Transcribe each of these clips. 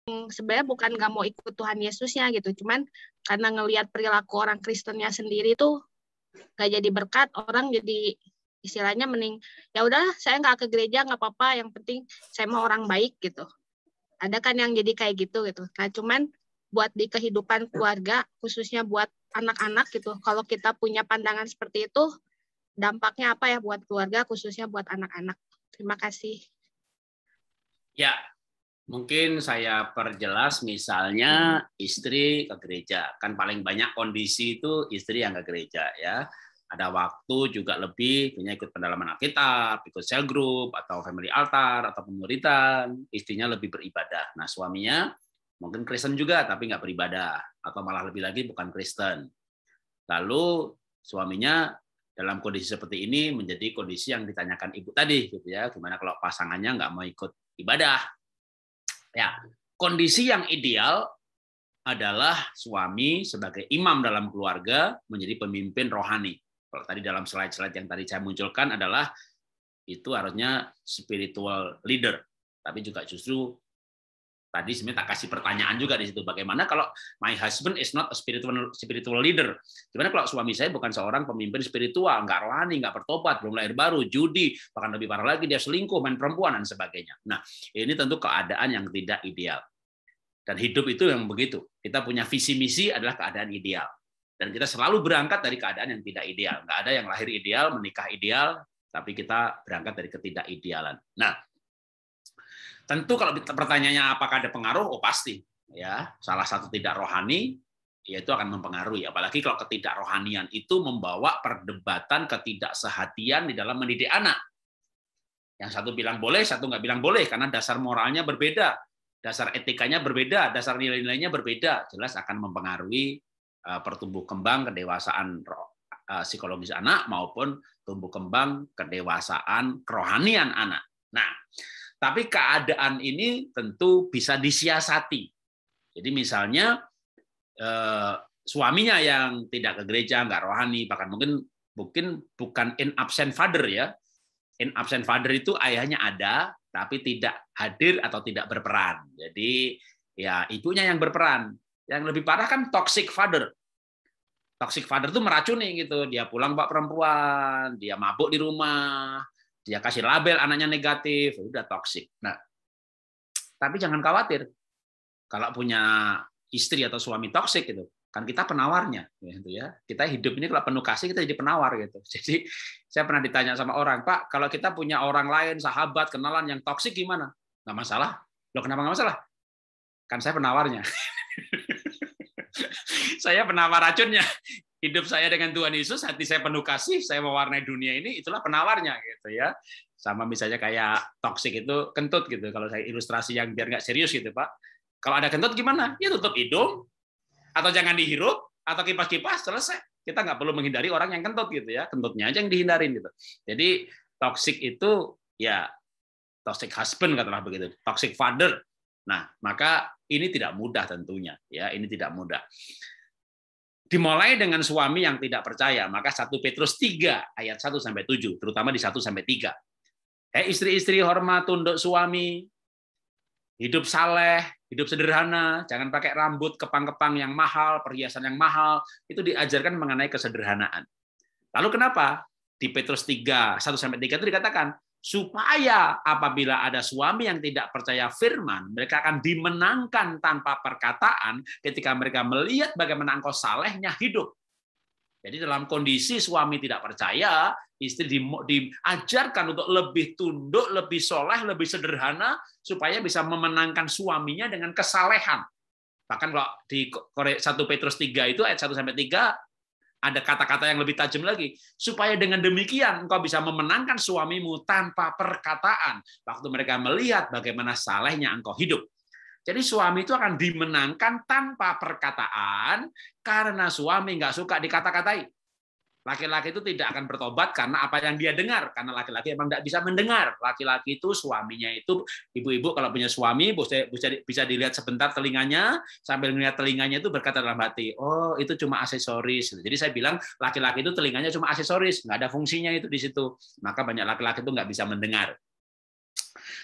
sebenarnya bukan nggak mau ikut Tuhan Yesusnya gitu, cuman karena ngelihat perilaku orang Kristennya sendiri tuh nggak jadi berkat, orang jadi istilahnya mending ya udahlah saya nggak ke gereja nggak apa-apa, yang penting saya mau orang baik gitu. Ada kan yang jadi kayak gitu. Nah cuman buat di kehidupan keluarga khususnya buat anak-anak gitu, kalau kita punya pandangan seperti itu dampaknya apa ya buat keluarga khususnya buat anak-anak. Terima kasih. Ya, mungkin saya perjelas, misalnya istri ke gereja, kan paling banyak kondisi itu istri yang ke gereja ya. Ada waktu juga lebih, punya ikut pendalaman Alkitab, ikut cell group atau family altar atau pemuritan, istrinya lebih beribadah. Nah suaminya mungkin Kristen juga tapi nggak beribadah, atau malah lebih lagi bukan Kristen. Lalu suaminya dalam kondisi seperti ini menjadi kondisi yang ditanyakan ibu tadi, gitu ya. Gimana kalau pasangannya nggak mau ikut ibadah? Ya, kondisi yang ideal adalah suami sebagai imam dalam keluarga menjadi pemimpin rohani. Kalau tadi dalam slide-slide yang tadi saya munculkan adalah itu harusnya spiritual leader. Tapi juga justru tadi sebenarnya tak kasih pertanyaan juga di situ. Bagaimana kalau my husband is not a spiritual leader? Gimana kalau suami saya bukan seorang pemimpin spiritual, nggak rohani, nggak bertobat, belum lahir baru, judi, bahkan lebih parah lagi dia selingkuh, main perempuan dan sebagainya. Nah, ini tentu keadaan yang tidak ideal. Dan hidup itu yang begitu. Kita punya visi misi adalah keadaan ideal. Dan kita selalu berangkat dari keadaan yang tidak ideal. Nggak ada yang lahir ideal, menikah ideal, tapi kita berangkat dari ketidakidealan. Nah, tentu kalau pertanyaannya apakah ada pengaruh, oh pasti. Ya, salah satu tidak rohani, yaitu akan mempengaruhi. Apalagi kalau ketidakrohanian itu membawa perdebatan ketidaksehatian di dalam mendidik anak. Yang satu bilang boleh, satu nggak bilang boleh, karena dasar moralnya berbeda, dasar etikanya berbeda, dasar nilai-nilainya berbeda. Jelas akan mempengaruhi pertumbuh kembang kedewasaan psikologis anak maupun tumbuh kembang kedewasaan kerohanian anak. Nah, tapi keadaan ini tentu bisa disiasati. Jadi misalnya suaminya yang tidak ke gereja, nggak rohani, bahkan mungkin bukan in absent father ya. In absent father itu ayahnya ada, tapi tidak hadir atau tidak berperan. Jadi ya ibunya yang berperan. Yang lebih parah kan toxic father. Toxic father itu meracuni gitu. Dia pulang bak perempuan, dia mabuk di rumah, dia kasih label anaknya negatif, udah toxic. Nah, tapi jangan khawatir. Kalau punya istri atau suami toxic gitu, kan kita penawarnya gitu ya. Kita hidup ini kalau penuh kasih kita jadi penawar gitu. Jadi saya pernah ditanya sama orang, "Pak, kalau kita punya orang lain, sahabat, kenalan yang toksik gimana?" Nggak masalah. Loh kenapa nggak masalah? Kan saya penawarnya. Saya penawar racunnya. Hidup saya dengan Tuhan Yesus, hati saya penuh kasih, saya mewarnai dunia ini, itulah penawarnya gitu ya. Sama misalnya kayak toksik itu kentut gitu. Kalau saya ilustrasi yang biar nggak serius gitu, Pak. Kalau ada kentut gimana? Ya tutup hidung, atau jangan dihirup, atau kipas-kipas, selesai. Kita nggak perlu menghindari orang yang kentut gitu ya, kentutnya aja yang dihindarin gitu. Jadi toxic itu ya toxic husband katakanlah begitu, toxic father. Nah, maka ini tidak mudah tentunya ya, ini tidak mudah. Dimulai dengan suami yang tidak percaya, maka 1 Petrus 3 ayat 1 sampai 7, terutama di 1 sampai 3. Istri-istri hormat tunduk suami, hidup saleh, hidup sederhana, jangan pakai rambut kepang-kepang yang mahal, perhiasan yang mahal, itu diajarkan mengenai kesederhanaan. Lalu kenapa? Di Petrus 3, 1-3 itu dikatakan, supaya apabila ada suami yang tidak percaya firman, mereka akan dimenangkan tanpa perkataan ketika mereka melihat bagaimana engkau salehnya hidup. Jadi dalam kondisi suami tidak percaya, istri diajarkan untuk lebih tunduk, lebih soleh, lebih sederhana, supaya bisa memenangkan suaminya dengan kesalehan. Bahkan kalau di 1 Petrus 3 itu ayat 1-3, ada kata-kata yang lebih tajam lagi. Supaya dengan demikian engkau bisa memenangkan suamimu tanpa perkataan. Waktu mereka melihat bagaimana salehnya engkau hidup. Jadi suami itu akan dimenangkan tanpa perkataan karena suami nggak suka dikata-katai. Laki-laki itu tidak akan bertobat karena apa yang dia dengar, karena laki-laki emang nggak bisa mendengar. Laki-laki itu suaminya itu, ibu-ibu kalau punya suami bisa dilihat sebentar telinganya, sambil melihat telinganya itu berkata dalam hati, oh itu cuma aksesoris. Jadi saya bilang laki-laki itu telinganya cuma aksesoris, nggak ada fungsinya itu di situ. Maka banyak laki-laki itu nggak bisa mendengar.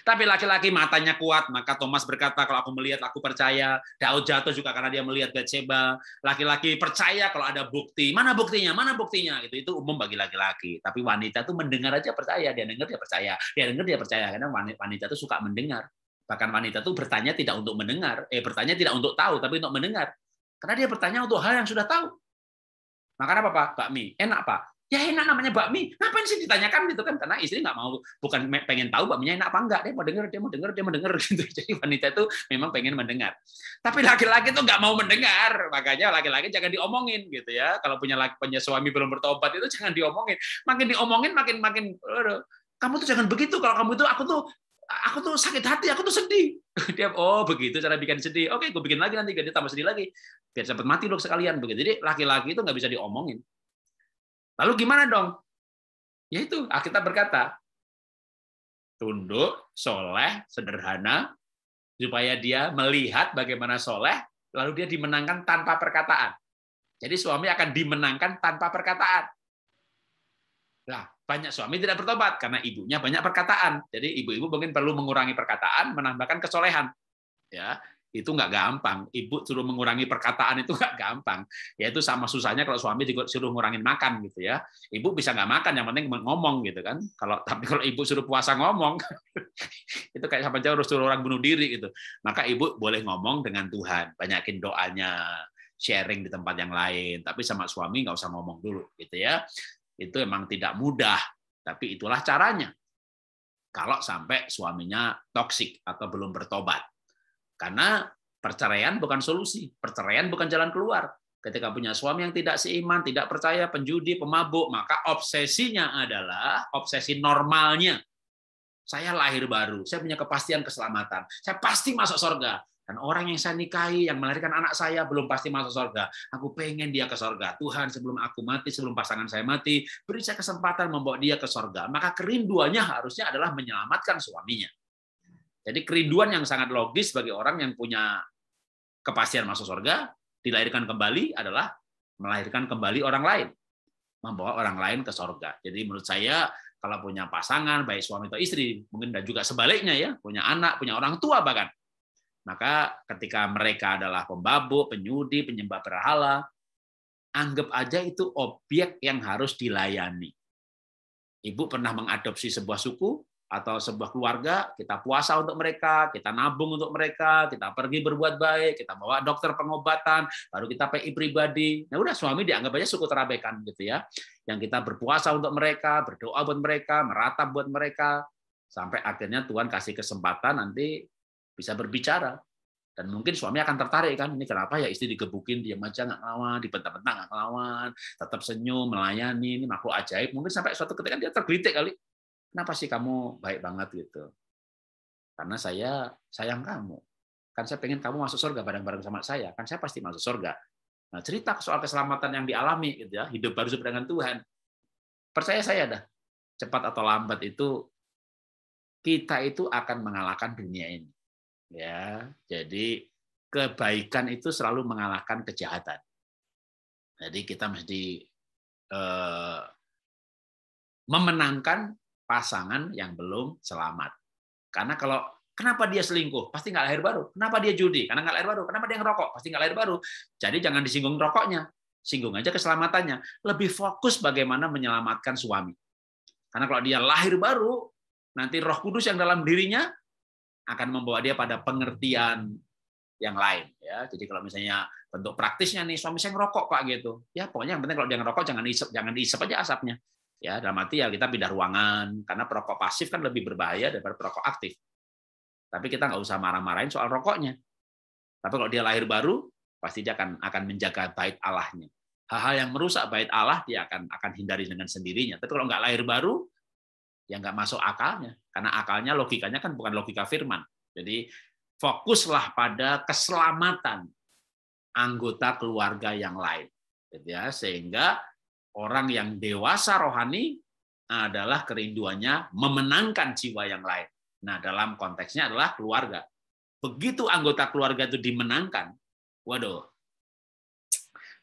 Tapi laki-laki matanya kuat, maka Thomas berkata, kalau aku melihat, aku percaya. Daud jatuh juga karena dia melihat Batseba. Laki-laki percaya kalau ada bukti. Mana buktinya? Mana buktinya? Itu umum bagi laki-laki. Tapi wanita itu mendengar aja percaya. Dia dengar, dia percaya. Dia dengar, dia percaya. Karena wanita itu suka mendengar. Bahkan wanita itu bertanya tidak untuk mendengar. Bertanya tidak untuk tahu, tapi untuk mendengar. Karena dia bertanya untuk hal yang sudah tahu. Makan apa, Pak? Bakmi. Enak, Pak? Ya enak, namanya bakmi. Ngapain sih ditanyakan gitu kan? Karena istri nggak mau, bukan pengen tahu bakminya enak apa enggak. Dia mau dengar, dia mau dengar, dia mau dengar gitu. Jadi wanita itu memang pengen mendengar. Tapi laki-laki itu nggak mau mendengar. Makanya laki-laki jangan diomongin gitu ya. Kalau punya suami belum bertobat itu jangan diomongin. Makin diomongin makin kamu tuh jangan begitu. Kalau kamu itu aku tuh sakit hati, aku tuh sedih. Dia oh begitu cara bikin sedih. Oke, gue bikin lagi nanti dia tambah sedih lagi. Biar cepat mati loh sekalian begitu. Jadi laki-laki itu nggak bisa diomongin. Lalu gimana dong? Yaitu Alkitab berkata, tunduk, soleh, sederhana, supaya dia melihat bagaimana soleh, lalu dia dimenangkan tanpa perkataan. Jadi suami akan dimenangkan tanpa perkataan. Nah, banyak suami tidak bertobat karena ibunya banyak perkataan. Jadi ibu-ibu mungkin perlu mengurangi perkataan, menambahkan kesolehan. Ya, itu nggak gampang. Ibu suruh mengurangi perkataan itu nggak gampang. Ya itu sama susahnya kalau suami juga suruh ngurangin makan gitu ya. Ibu bisa nggak makan, yang penting ngomong gitu kan. Tapi kalau ibu suruh puasa ngomong, itu kayak sama aja harus suruh orang bunuh diri gitu. Maka ibu boleh ngomong dengan Tuhan, banyakin doanya, sharing di tempat yang lain. Tapi sama suami nggak usah ngomong dulu gitu ya. Itu emang tidak mudah, tapi itulah caranya. Kalau sampai suaminya toksik atau belum bertobat. Karena perceraian bukan solusi, perceraian bukan jalan keluar. Ketika punya suami yang tidak seiman, tidak percaya, penjudi, pemabuk, maka obsesinya adalah obsesi normalnya. Saya lahir baru, saya punya kepastian keselamatan, saya pasti masuk surga. Dan orang yang saya nikahi, yang melahirkan anak saya, belum pasti masuk surga. Aku pengen dia ke surga. Tuhan, sebelum aku mati, sebelum pasangan saya mati, beri saya kesempatan membawa dia ke surga. Maka kerinduannya harusnya adalah menyelamatkan suaminya. Jadi kerinduan yang sangat logis bagi orang yang punya kepastian masuk surga, dilahirkan kembali adalah melahirkan kembali orang lain, membawa orang lain ke surga. Jadi menurut saya kalau punya pasangan, baik suami atau istri, mungkin dan juga sebaliknya ya, punya anak, punya orang tua bahkan, maka ketika mereka adalah pemabuk, penyudi, penyembah berhala, anggap aja itu objek yang harus dilayani. Ibu pernah mengadopsi sebuah suku, atau sebuah keluarga, kita puasa untuk mereka, kita nabung untuk mereka, kita pergi berbuat baik, kita bawa dokter pengobatan, baru kita PI pribadi. Nah udah suami dianggap aja suku terabekan gitu ya. Yang kita berpuasa untuk mereka, berdoa buat mereka, meratap buat mereka, sampai akhirnya Tuhan kasih kesempatan nanti bisa berbicara. Dan mungkin suami akan tertarik kan, ini kenapa ya istri digebukin, diam aja nggak ngelawan, dibentak-bentak nggak ngelawan, tetap senyum, melayani, ini makhluk ajaib. Mungkin sampai suatu ketika dia tergelitik kali. Kenapa sih kamu baik banget gitu? Karena saya sayang kamu. Kan saya pengen kamu masuk surga bareng-bareng sama saya. Kan saya pasti masuk surga. Nah, cerita soal keselamatan yang dialami gitu ya, hidup baru dengan Tuhan. Percaya saya dah, cepat atau lambat itu kita itu akan mengalahkan dunia ini. Ya, jadi kebaikan itu selalu mengalahkan kejahatan. Jadi kita mesti memenangkan pasangan yang belum selamat. Karena kenapa dia selingkuh? Pasti nggak lahir baru. Kenapa dia judi? Karena nggak lahir baru. Kenapa dia ngerokok? Pasti nggak lahir baru. Jadi jangan disinggung rokoknya. Singgung aja keselamatannya. Lebih fokus bagaimana menyelamatkan suami. Karena kalau dia lahir baru, nanti Roh Kudus yang dalam dirinya akan membawa dia pada pengertian yang lain. Ya, jadi kalau misalnya bentuk praktisnya nih, suami saya ngerokok Pak gitu. Ya pokoknya yang penting kalau dia ngerokok jangan diisep aja asapnya. Ya, dalam arti ya kita pindah ruangan, karena perokok pasif kan lebih berbahaya daripada perokok aktif. Tapi kita nggak usah marah-marahin soal rokoknya. Tapi kalau dia lahir baru, pasti dia akan menjaga bait Allahnya. Hal-hal yang merusak bait Allah dia akan hindari dengan sendirinya. Tapi kalau nggak lahir baru, ya nggak masuk akalnya. Karena akalnya, logikanya kan bukan logika firman. Jadi fokuslah pada keselamatan anggota keluarga yang lain. Ya, sehingga orang yang dewasa rohani adalah kerinduannya memenangkan jiwa yang lain. Nah, dalam konteksnya adalah keluarga. Begitu anggota keluarga itu dimenangkan, waduh,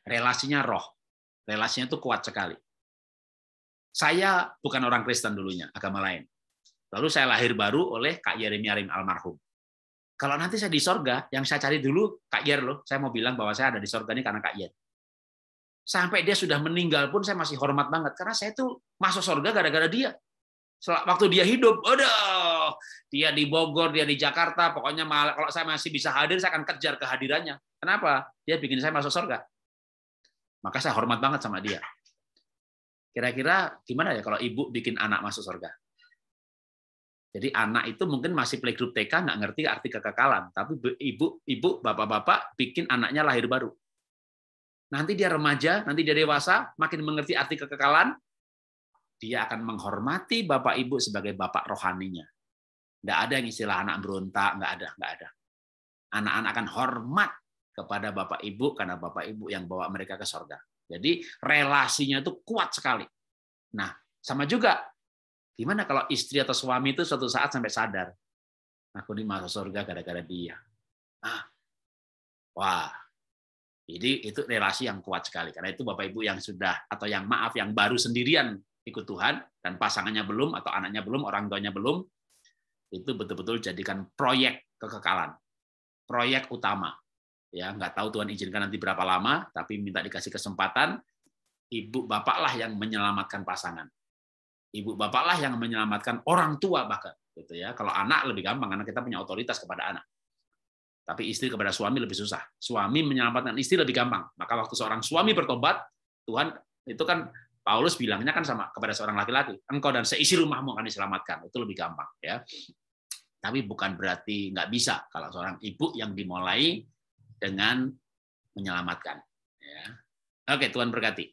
relasinya roh. Relasinya itu kuat sekali. Saya bukan orang Kristen dulunya, agama lain. Lalu saya lahir baru oleh Kak Yeremia Rim almarhum. Kalau nanti saya di sorga, yang saya cari dulu Kak Yer loh. Saya mau bilang bahwa saya ada di sorga ini karena Kak Yer. Sampai dia sudah meninggal pun saya masih hormat banget. Karena saya tuh masuk sorga gara-gara dia. Waktu dia hidup, aduh, dia di Bogor, dia di Jakarta, pokoknya kalau saya masih bisa hadir, saya akan kejar kehadirannya. Kenapa? Dia bikin saya masuk sorga. Maka saya hormat banget sama dia. Kira-kira gimana ya kalau ibu bikin anak masuk sorga? Jadi anak itu mungkin masih playgroup TK, nggak ngerti arti kekekalan. Tapi ibu, bapak-bapak bikin anaknya lahir baru. Nanti dia remaja, nanti dia dewasa, makin mengerti arti kekekalan, dia akan menghormati bapak ibu sebagai bapak rohaninya. Nggak ada yang istilah anak berontak, nggak ada. Anak-anak akan hormat kepada bapak ibu karena bapak ibu yang bawa mereka ke sorga. Jadi relasinya itu kuat sekali. Nah, sama juga. Gimana kalau istri atau suami itu suatu saat sampai sadar, aku ini masuk surga gara-gara dia. Wah, jadi itu relasi yang kuat sekali. Karena itu Bapak Ibu yang sudah, atau yang baru sendirian ikut Tuhan, dan pasangannya belum, atau anaknya belum, orang tuanya belum, itu betul-betul jadikan proyek kekekalan. Proyek utama. Ya, nggak tahu Tuhan izinkan nanti berapa lama, tapi minta dikasih kesempatan, ibu bapaklah yang menyelamatkan pasangan. Ibu bapaklah yang menyelamatkan orang tua bahkan, gitu ya. Kalau anak lebih gampang karena kita punya otoritas kepada anak. Tapi istri kepada suami lebih susah. Suami menyelamatkan istri lebih gampang. Maka waktu seorang suami bertobat, Tuhan itu kan Paulus bilangnya kan sama kepada seorang laki-laki, engkau dan seisi rumahmu akan diselamatkan. Itu lebih gampang, ya. Tapi bukan berarti nggak bisa kalau seorang ibu yang dimulai dengan menyelamatkan. Ya. Oke, Tuhan berkati.